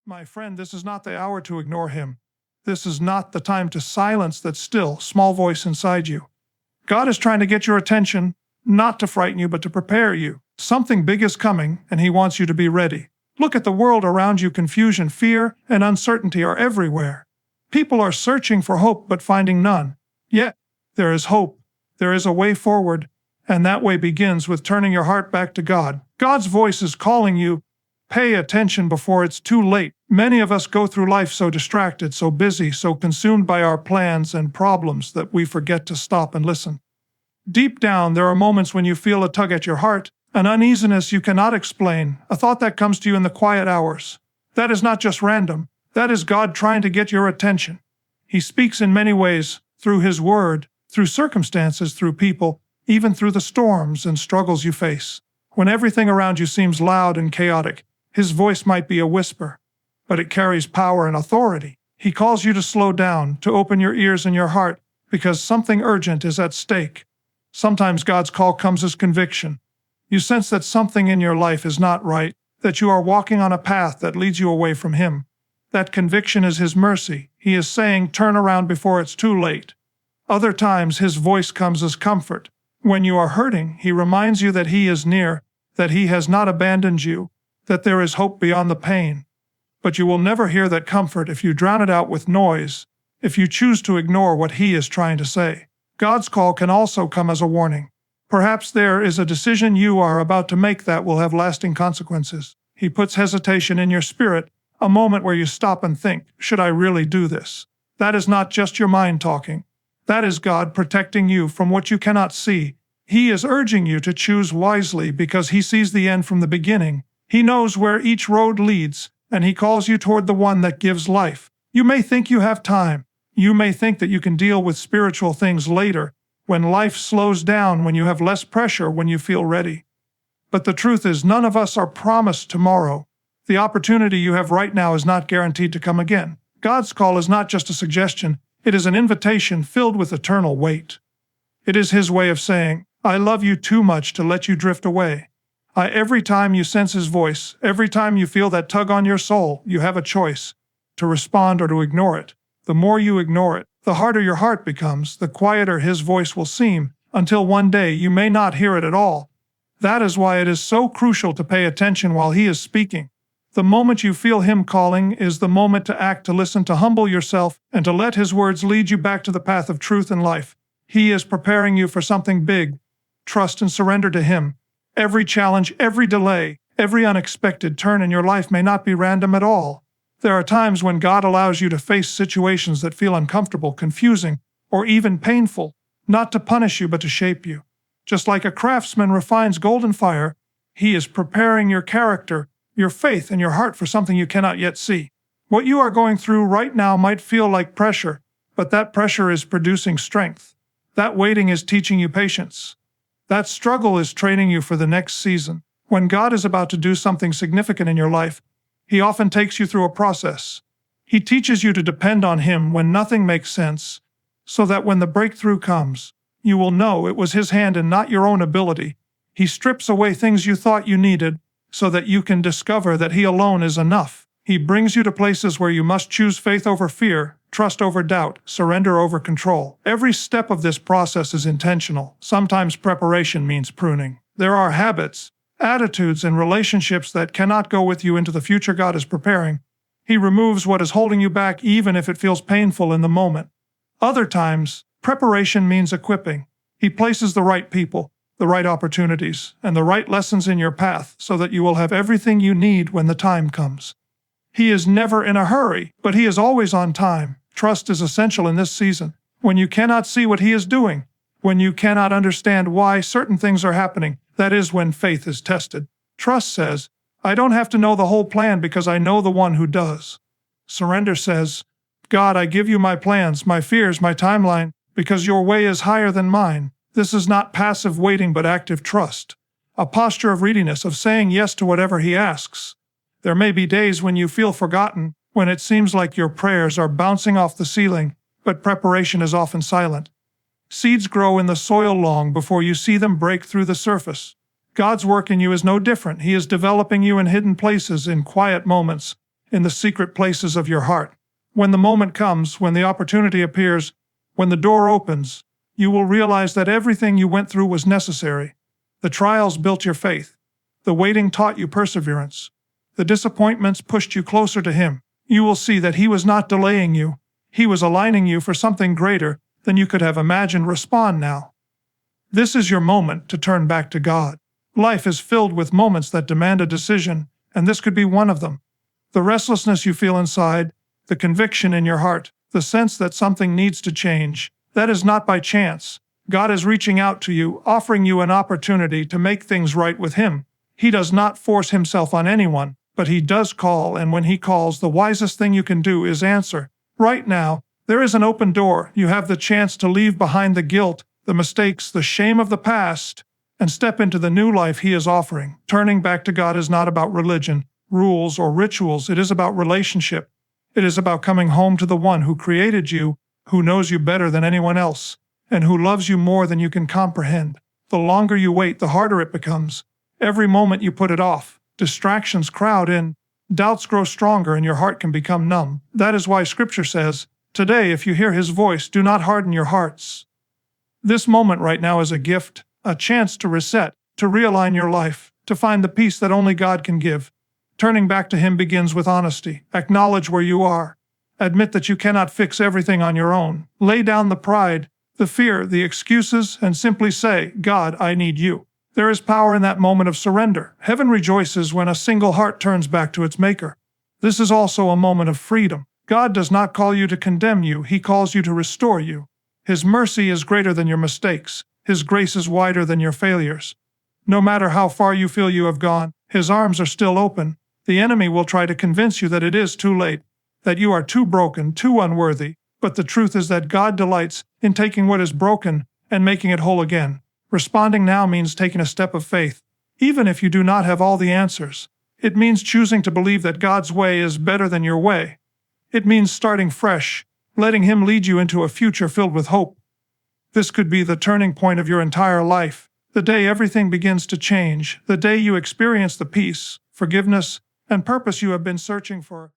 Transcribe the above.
My friend, this is not the hour to ignore him. This is not the time to silence that still, small voice inside you. God is trying to get your attention, not to frighten you, but to prepare you. Something big is coming, and he wants you to be ready. Look at the world around you. Confusion, fear, and uncertainty are everywhere. People are searching for hope but finding none. Yet, there is hope. There is a way forward, and that way begins with turning your heart back to God. God's voice is calling you. Pay attention before it's too late. Many of us go through life so distracted, so busy, so consumed by our plans and problems that we forget to stop and listen. Deep down, there are moments when you feel a tug at your heart, an uneasiness you cannot explain, a thought that comes to you in the quiet hours. That is not just random. That is God trying to get your attention. He speaks in many ways, through His Word, through circumstances, through people, even through the storms and struggles you face. When everything around you seems loud and chaotic, His voice might be a whisper, but it carries power and authority. He calls you to slow down, to open your ears and your heart, because something urgent is at stake. Sometimes God's call comes as conviction. You sense that something in your life is not right, that you are walking on a path that leads you away from Him. That conviction is His mercy. He is saying, turn around before it's too late. Other times, His voice comes as comfort. When you are hurting, He reminds you that He is near, that He has not abandoned you, that there is hope beyond the pain. But you will never hear that comfort if you drown it out with noise, if you choose to ignore what He is trying to say. God's call can also come as a warning. Perhaps there is a decision you are about to make that will have lasting consequences. He puts hesitation in your spirit, a moment where you stop and think, should I really do this? That is not just your mind talking. That is God protecting you from what you cannot see. He is urging you to choose wisely because He sees the end from the beginning. He knows where each road leads, and He calls you toward the one that gives life. You may think you have time. You may think that you can deal with spiritual things later, when life slows down, when you have less pressure, when you feel ready. But the truth is, none of us are promised tomorrow. The opportunity you have right now is not guaranteed to come again. God's call is not just a suggestion. It is an invitation filled with eternal weight. It is His way of saying, I love you too much to let you drift away. Every time you sense His voice, every time you feel that tug on your soul, you have a choice, to respond or to ignore it. The more you ignore it, the harder your heart becomes, the quieter His voice will seem, until one day you may not hear it at all. That is why it is so crucial to pay attention while He is speaking. The moment you feel Him calling is the moment to act, to listen, to humble yourself, and to let His words lead you back to the path of truth and life. He is preparing you for something big. Trust and surrender to Him. Every challenge, every delay, every unexpected turn in your life may not be random at all. There are times when God allows you to face situations that feel uncomfortable, confusing, or even painful, not to punish you but to shape you. Just like a craftsman refines gold in fire, He is preparing your character, your faith, and your heart for something you cannot yet see. What you are going through right now might feel like pressure, but that pressure is producing strength. That waiting is teaching you patience. That struggle is training you for the next season. When God is about to do something significant in your life, He often takes you through a process. He teaches you to depend on Him when nothing makes sense, so that when the breakthrough comes, you will know it was His hand and not your own ability. He strips away things you thought you needed, so that you can discover that He alone is enough. He brings you to places where you must choose faith over fear, trust over doubt, surrender over control. Every step of this process is intentional. Sometimes preparation means pruning. There are habits, attitudes, and relationships that cannot go with you into the future God is preparing. He removes what is holding you back even if it feels painful in the moment. Other times, preparation means equipping. He places the right people, the right opportunities, and the right lessons in your path so that you will have everything you need when the time comes. He is never in a hurry, but He is always on time. Trust is essential in this season. When you cannot see what He is doing, when you cannot understand why certain things are happening, that is when faith is tested. Trust says, I don't have to know the whole plan because I know the one who does. Surrender says, God, I give you my plans, my fears, my timeline, because your way is higher than mine. This is not passive waiting but active trust. A posture of readiness, of saying yes to whatever He asks. There may be days when you feel forgotten, when it seems like your prayers are bouncing off the ceiling, but preparation is often silent. Seeds grow in the soil long before you see them break through the surface. God's work in you is no different. He is developing you in hidden places, in quiet moments, in the secret places of your heart. When the moment comes, when the opportunity appears, when the door opens, you will realize that everything you went through was necessary. The trials built your faith. The waiting taught you perseverance. The disappointments pushed you closer to Him. You will see that He was not delaying you. He was aligning you for something greater than you could have imagined. Respond now. This is your moment to turn back to God. Life is filled with moments that demand a decision, and this could be one of them. The restlessness you feel inside, the conviction in your heart, the sense that something needs to change, that is not by chance. God is reaching out to you, offering you an opportunity to make things right with Him. He does not force Himself on anyone, but He does call, and when He calls, the wisest thing you can do is answer. Right now, there is an open door. You have the chance to leave behind the guilt, the mistakes, the shame of the past, and step into the new life He is offering. Turning back to God is not about religion, rules, or rituals. It is about relationship. It is about coming home to the one who created you, who knows you better than anyone else, and who loves you more than you can comprehend. The longer you wait, the harder it becomes. Every moment you put it off, distractions crowd in, doubts grow stronger, and your heart can become numb. That is why Scripture says, "Today, if you hear His voice, do not harden your hearts." This moment right now is a gift, a chance to reset, to realign your life, to find the peace that only God can give. Turning back to Him begins with honesty. Acknowledge where you are. Admit that you cannot fix everything on your own. Lay down the pride, the fear, the excuses, and simply say, "God, I need you." There is power in that moment of surrender. Heaven rejoices when a single heart turns back to its Maker. This is also a moment of freedom. God does not call you to condemn you. He calls you to restore you. His mercy is greater than your mistakes. His grace is wider than your failures. No matter how far you feel you have gone, His arms are still open. The enemy will try to convince you that it is too late, that you are too broken, too unworthy. But the truth is that God delights in taking what is broken and making it whole again. Responding now means taking a step of faith. Even if you do not have all the answers, it means choosing to believe that God's way is better than your way. It means starting fresh, letting Him lead you into a future filled with hope. This could be the turning point of your entire life, the day everything begins to change, the day you experience the peace, forgiveness, and purpose you have been searching for.